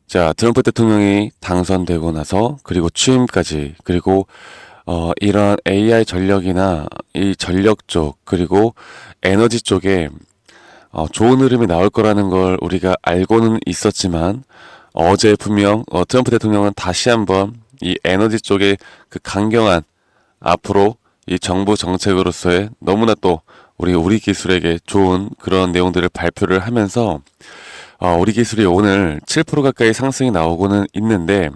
자, 트럼프 대통령이 당선되고 나서 그리고 취임까지 그리고 이런 AI 전력이나 이 전력 쪽 그리고 에너지 쪽에 좋은 흐름이 나올 거라는 걸 우리가 알고는 있었지만 어제 분명 트럼프 대통령은 다시 한번 이 에너지 쪽에 그 강경한 앞으로 이 정부 정책으로서의 너무나 또 우리 기술에게 좋은 그런 내용들을 발표를 하면서 우리 기술이 오늘 7% 가까이 상승이 나오고는 있는데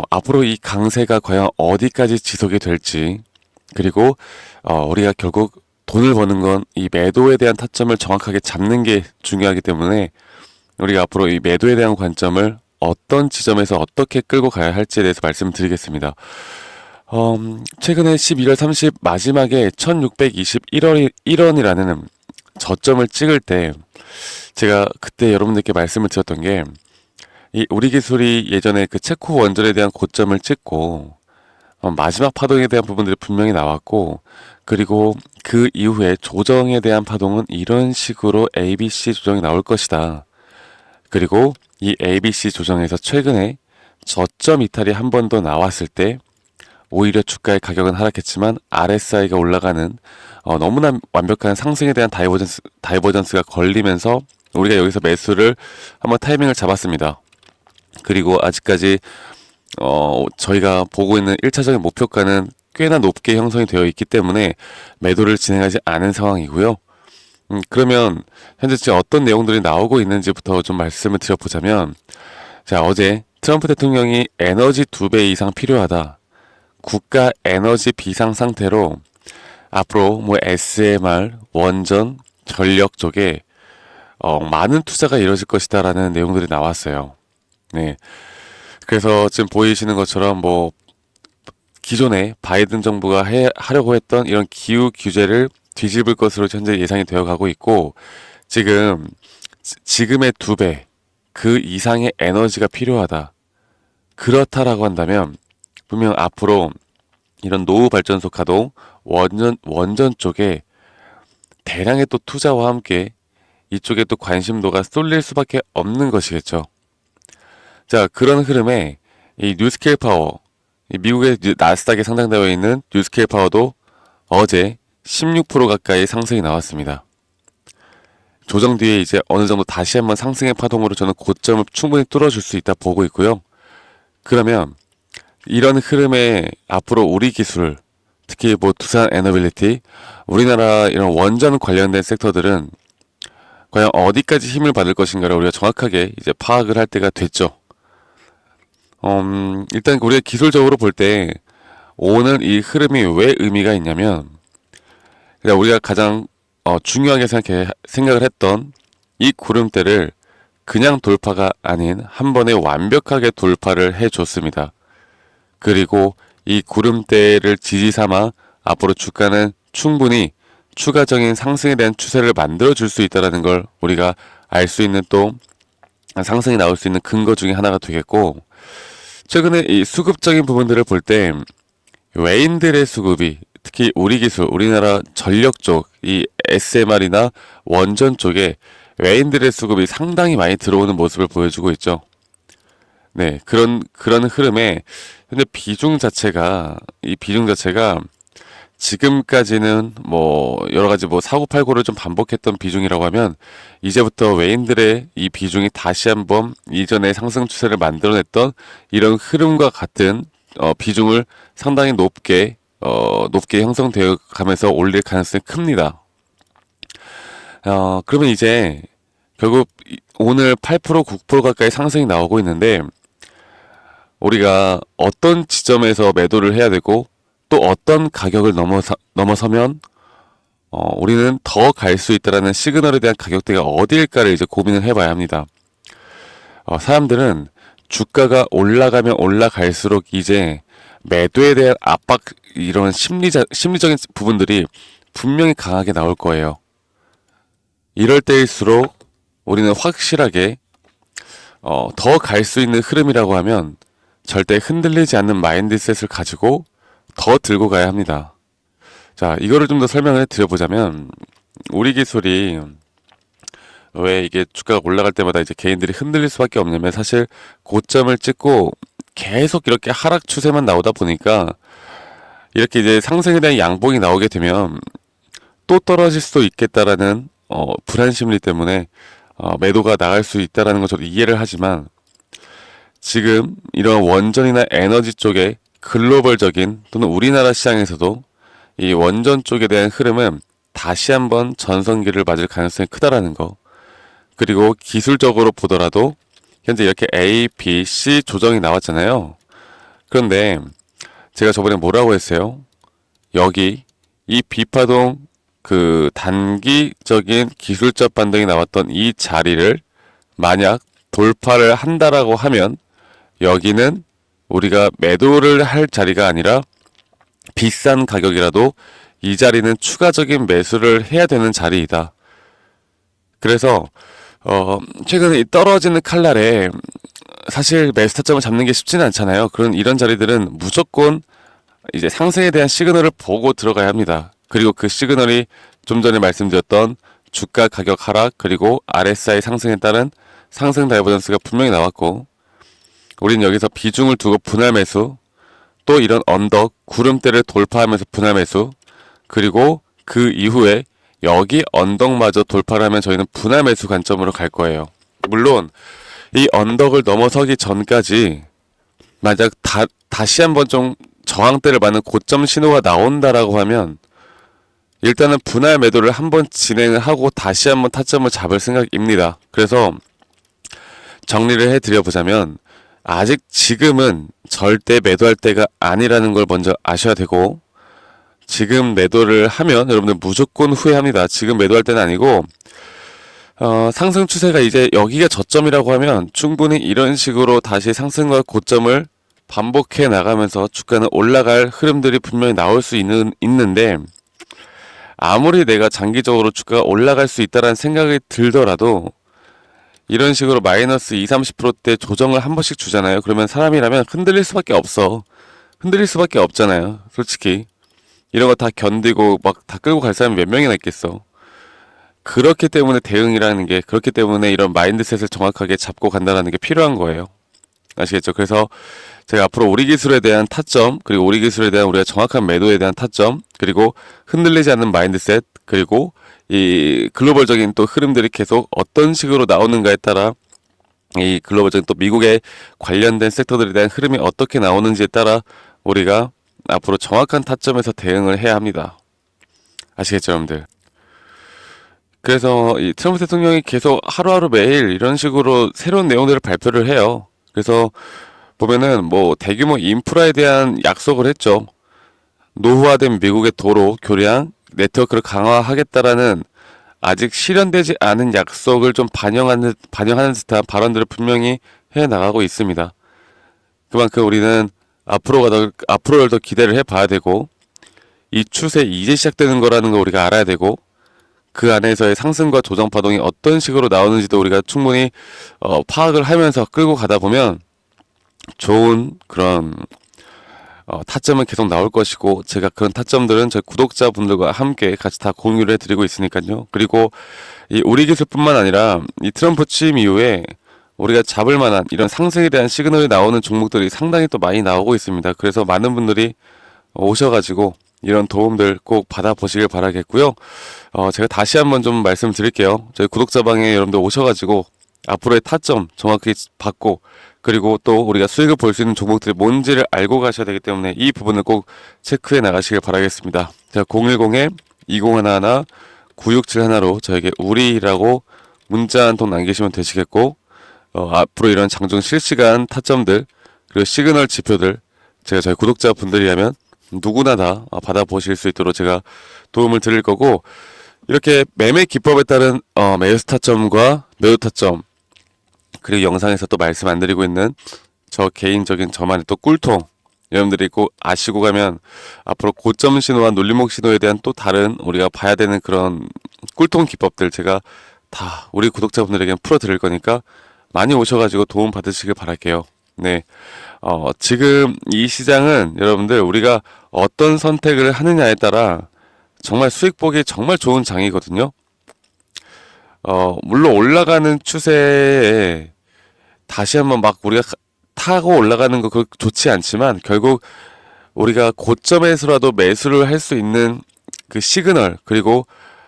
앞으로 이 강세가 과연 어디까지 지속이 될지 그리고 우리가 결국 돈을 버는 건 이 매도에 대한 타점을 정확하게 잡는 게 중요하기 때문에 우리가 앞으로 이 매도에 대한 관점을 어떤 지점에서 어떻게 끌고 가야 할지에 대해서 말씀드리겠습니다. 최근에 11월 30 마지막에 1621원이라는 저점을 찍을 때 제가 그때 여러분들께 말씀을 드렸던 게 이 우리 기술이 예전에 그 체코 원전에 대한 고점을 찍고 마지막 파동에 대한 부분들이 분명히 나왔고 그리고 그 이후에 조정에 대한 파동은 이런 식으로 ABC 조정이 나올 것이다. 그리고 이 ABC 조정에서 최근에 저점 이탈이 한 번 더 나왔을 때 오히려 주가의 가격은 하락했지만 RSI가 올라가는 너무나 완벽한 상승에 대한 다이버전스가 걸리면서 우리가 여기서 매수를 한번 타이밍을 잡았습니다. 그리고 아직까지 저희가 보고 있는 1차적인 목표가는 꽤나 높게 형성이 되어 있기 때문에 매도를 진행하지 않은 상황이고요. 그러면 현재 지금 어떤 내용들이 나오고 있는지부터 좀 말씀을 드려보자면 자, 어제 트럼프 대통령이 에너지 2배 이상 필요하다. 국가 에너지 비상 상태로 앞으로 뭐 SMR, 원전, 전력 쪽에 많은 투자가 이루어질 것이다라는 내용들이 나왔어요. 네. 그래서 지금 보이시는 것처럼 뭐 기존에 바이든 정부가 하려고 했던 이런 기후 규제를 뒤집을 것으로 현재 예상이 되어 가고 있고 지금의 2배 그 이상의 에너지가 필요하다. 그렇다라고 한다면 분명 앞으로 이런 노후 발전소 가동 원전 쪽에 대량의 또 투자와 함께 이쪽에 또 관심도가 쏠릴 수밖에 없는 것이겠죠. 자, 그런 흐름에 이 뉴스케일 파워, 이 미국의 나스닥에 상장되어 있는 뉴스케일 파워도 어제 16% 가까이 상승이 나왔습니다. 조정 뒤에 이제 어느 정도 다시 한번 상승의 파동으로 저는 고점을 충분히 뚫어줄 수 있다 보고 있고요. 그러면 이런 흐름에 앞으로 우리 기술, 특히 뭐 두산 에너빌리티, 우리나라 이런 원전 관련된 섹터들은 과연 어디까지 힘을 받을 것인가를 우리가 정확하게 이제 파악을 할 때가 됐죠. 일단 우리가 기술적으로 볼 때 오늘 이 흐름이 왜 의미가 있냐면 그냥 우리가 가장 중요하게 생각을 했던 이 구름대를 그냥 돌파가 아닌 한 번에 완벽하게 돌파를 해줬습니다. 그리고 이 구름대를 지지 삼아 앞으로 주가는 충분히 추가적인 상승에 대한 추세를 만들어 줄 수 있다는 걸 우리가 알 수 있는 또 상승이 나올 수 있는 근거 중에 하나가 되겠고 최근에 이 수급적인 부분들을 볼 때 외인들의 수급이 특히 우리 기술, 우리나라 전력 쪽, 이 SMR이나 원전 쪽에 외인들의 수급이 상당히 많이 들어오는 모습을 보여주고 있죠. 네, 그런 흐름에 현재 이 비중 자체가 지금까지는 뭐 여러 가지 뭐 사고팔고를 좀 반복했던 비중이라고 하면 이제부터 외인들의 이 비중이 다시 한번 이전의 상승 추세를 만들어냈던 이런 흐름과 같은 비중을 상당히 높게 형성되어 가면서 올릴 가능성이 큽니다. 그러면 이제 결국 오늘 8% 9% 가까이 상승이 나오고 있는데 우리가 어떤 지점에서 매도를 해야 되고 또 어떤 가격을 넘어서면 우리는 더 갈 수 있다라는 시그널에 대한 가격대가 어디일까를 이제 고민을 해봐야 합니다. 사람들은 주가가 올라가면 올라갈수록 이제 매도에 대한 압박 이런 심리적인 부분들이 분명히 강하게 나올 거예요. 이럴 때일수록 우리는 확실하게 더 갈 수 있는 흐름이라고 하면 절대 흔들리지 않는 마인드셋을 가지고 더 들고 가야 합니다. 자, 이거를 좀 더 설명을 드려보자면 우리 기술이 왜 이게 주가가 올라갈 때마다 이제 개인들이 흔들릴 수밖에 없냐면 사실 고점을 찍고 계속 이렇게 하락 추세만 나오다 보니까 이렇게 이제 상승에 대한 양봉이 나오게 되면 또 떨어질 수도 있겠다라는 불안 심리 때문에 매도가 나갈 수 있다라는 걸 저도 이해를 하지만 지금 이런 원전이나 에너지 쪽에 글로벌적인 또는 우리나라 시장에서도 이 원전 쪽에 대한 흐름은 다시 한번 전성기를 맞을 가능성이 크다라는 거. 그리고 기술적으로 보더라도 현재 이렇게 A, B, C 조정이 나왔잖아요. 그런데 제가 저번에 뭐라고 했어요? 여기 이 비파동 그 단기적인 기술적 반등이 나왔던 이 자리를 만약 돌파를 한다라고 하면 여기는 우리가 매도를 할 자리가 아니라 비싼 가격이라도 이 자리는 추가적인 매수를 해야 되는 자리이다. 그래서 최근에 이 떨어지는 칼날에 사실 매수 타점을 잡는 게 쉽지는 않잖아요. 그런 이런 자리들은 무조건 이제 상승에 대한 시그널을 보고 들어가야 합니다. 그리고 그 시그널이 좀 전에 말씀드렸던 주가 가격 하락 그리고 RSI 상승에 따른 상승 다이버전스가 분명히 나왔고 우리는 여기서 비중을 두고 분할 매수 또 이런 언덕 구름대를 돌파하면서 분할 매수 그리고 그 이후에 여기 언덕마저 돌파를 하면 저희는 분할 매수 관점으로 갈 거예요. 물론 이 언덕을 넘어서기 전까지 만약 다시 한번 좀 저항대를 맞는 고점 신호가 나온다라고 하면 일단은 분할 매도를 한번 진행을 하고 다시 한번 타점을 잡을 생각입니다. 그래서 정리를 해드려 보자면 아직 지금은 절대 매도할 때가 아니라는 걸 먼저 아셔야 되고 지금 매도를 하면 여러분들 무조건 후회합니다. 지금 매도할 때는 아니고 상승 추세가 이제 여기가 저점이라고 하면 충분히 이런 식으로 다시 상승과 고점을 반복해 나가면서 주가는 올라갈 흐름들이 분명히 나올 수 있는데 아무리 내가 장기적으로 주가가 올라갈 수 있다는 생각이 들더라도 이런 식으로 마이너스 20, 30%대 조정을 한 번씩 주잖아요. 그러면 사람이라면 흔들릴 수밖에 없어. 흔들릴 수밖에 없잖아요. 솔직히. 이런 거 다 견디고 막 다 끌고 갈 사람이 몇 명이나 있겠어. 그렇기 때문에 대응이라는 게 그렇기 때문에 이런 마인드셋을 정확하게 잡고 간다는 게 필요한 거예요. 아시겠죠? 그래서 제가 앞으로 우리 기술에 대한 타점 그리고 우리 기술에 대한 우리가 정확한 매도에 대한 타점 그리고 흔들리지 않는 마인드셋 그리고 이 글로벌적인 또 흐름들이 계속 어떤 식으로 나오는가에 따라 이 글로벌적인 또 미국의 관련된 섹터들에 대한 흐름이 어떻게 나오는지에 따라 우리가 앞으로 정확한 타점에서 대응을 해야 합니다. 아시겠죠, 여러분들? 그래서 이 트럼프 대통령이 계속 하루하루 매일 이런 식으로 새로운 내용들을 발표를 해요. 그래서 보면은 뭐 대규모 인프라에 대한 약속을 했죠. 노후화된 미국의 도로, 교량, 네트워크를 강화하겠다라는 아직 실현되지 않은 약속을 좀 반영하는 듯한 발언들을 분명히 해 나가고 있습니다. 그만큼 우리는 앞으로를 더 기대를 해봐야 되고 이 추세 이제 시작되는 거라는 거 우리가 알아야 되고 그 안에서의 상승과 조정 파동이 어떤 식으로 나오는지도 우리가 충분히 파악을 하면서 끌고 가다 보면 좋은 그런 타점은 계속 나올 것이고 제가 그런 타점들은 저희 구독자분들과 함께 같이 다 공유를 해드리고 있으니까요. 그리고 이 우리 기술뿐만 아니라 이 트럼프 취임 이후에 우리가 잡을 만한 이런 상승에 대한 시그널이 나오는 종목들이 상당히 또 많이 나오고 있습니다. 그래서 많은 분들이 오셔가지고 이런 도움들 꼭 받아보시길 바라겠고요. 제가 다시 한번 좀 말씀드릴게요. 저희 구독자방에 여러분들 오셔가지고 앞으로의 타점 정확히 받고 그리고 또 우리가 수익을 볼 수 있는 종목들이 뭔지를 알고 가셔야 되기 때문에 이 부분을 꼭 체크해 나가시길 바라겠습니다. 자, 010-2011-9671로 저에게 우리라고 문자 한 통 남기시면 되시겠고 앞으로 이런 장중 실시간 타점들 그리고 시그널 지표들 제가 저희 구독자분들이라면 누구나 다 받아보실 수 있도록 제가 도움을 드릴 거고 이렇게 매매 기법에 따른 매수 타점과 매도 타점 그리고 영상에서 또 말씀 안 드리고 있는 저 개인적인 저만의 또 꿀통 여러분들이 꼭 아시고 가면 앞으로 고점 신호와 눌림목 신호에 대한 또 다른 우리가 봐야 되는 그런 꿀통 기법들 제가 다 우리 구독자분들에게 풀어드릴 거니까 많이 오셔가지고 도움 받으시길 바랄게요. 네. 지금 이 시장은 여러분들 우리가 어떤 선택을 하느냐에 따라 정말 수익 보기 정말 좋은 장이거든요. 물론 올라가는 추세에 다시 한번 막 우리가 타고 올라가는 거 그거 좋지 않지만 결국 우리가 고점에서라도 매수를 할 수 있는 그 시그널 그리고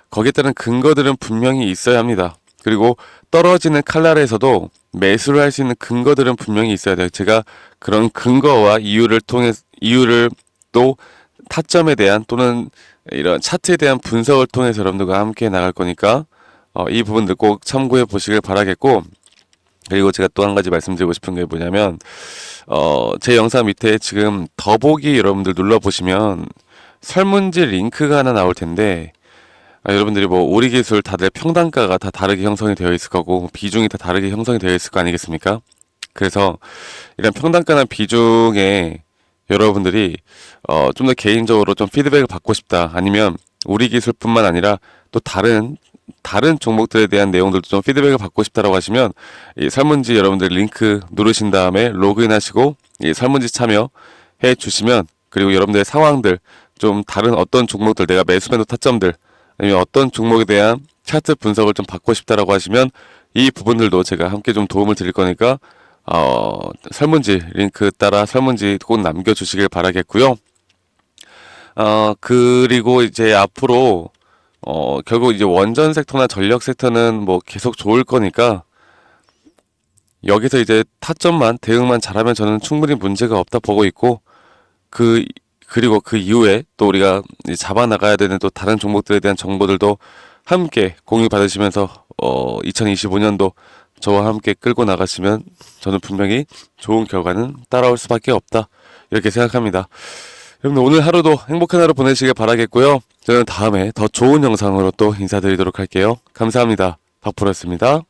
거기에 따른 근거들은 분명히 있어야 합니다. 그리고 떨어지는 칼날에서도 매수를 할 수 있는 근거들은 분명히 있어야 돼요. 제가 그런 근거와 이유를 또 타점에 대한 또는 이런 차트에 대한 분석을 통해서 여러분들과 함께 나갈 거니까 이 부분들 꼭 참고해 보시길 바라겠고, 그리고 제가 또 한 가지 말씀드리고 싶은 게 뭐냐면 제 영상 밑에 지금 더보기 여러분들 눌러보시면 설문지 링크가 하나 나올 텐데, 여러분들이 뭐 오리기술 다들 평단가가 다 다르게 형성이 되어 있을 거고 비중이 다 다르게 형성이 되어 있을 거 아니겠습니까? 그래서 이런 평단가나 비중에 여러분들이 좀 더 개인적으로 좀 피드백을 받고 싶다, 아니면 우리 기술뿐만 아니라 또 다른 종목들에 대한 내용들도 좀 피드백을 받고 싶다라고 하시면 이 설문지 여러분들 링크 누르신 다음에 로그인 하시고 이 설문지 참여해 주시면, 그리고 여러분들의 상황들 좀 다른 어떤 종목들 내가 매수 매도 타점들 아니면 어떤 종목에 대한 차트 분석을 좀 받고 싶다라고 하시면 이 부분들도 제가 함께 좀 도움을 드릴 거니까 설문지 링크 따라 설문지 꼭 남겨주시길 바라겠고요. 그리고 이제 앞으로 결국 이제 원전 섹터나 전력 섹터는 뭐 계속 좋을 거니까 여기서 이제 타점만 대응만 잘하면 저는 충분히 문제가 없다 보고 있고, 그리고 그 이후에 또 우리가 이제 잡아 나가야 되는 또 다른 종목들에 대한 정보들도 함께 공유 받으시면서 2025년도 저와 함께 끌고 나가시면 저는 분명히 좋은 결과는 따라올 수밖에 없다, 이렇게 생각합니다. 여러분 오늘 하루도 행복한 하루 보내시길 바라겠고요. 저는 다음에 더 좋은 영상으로 또 인사드리도록 할게요. 감사합니다. 박프로였습니다.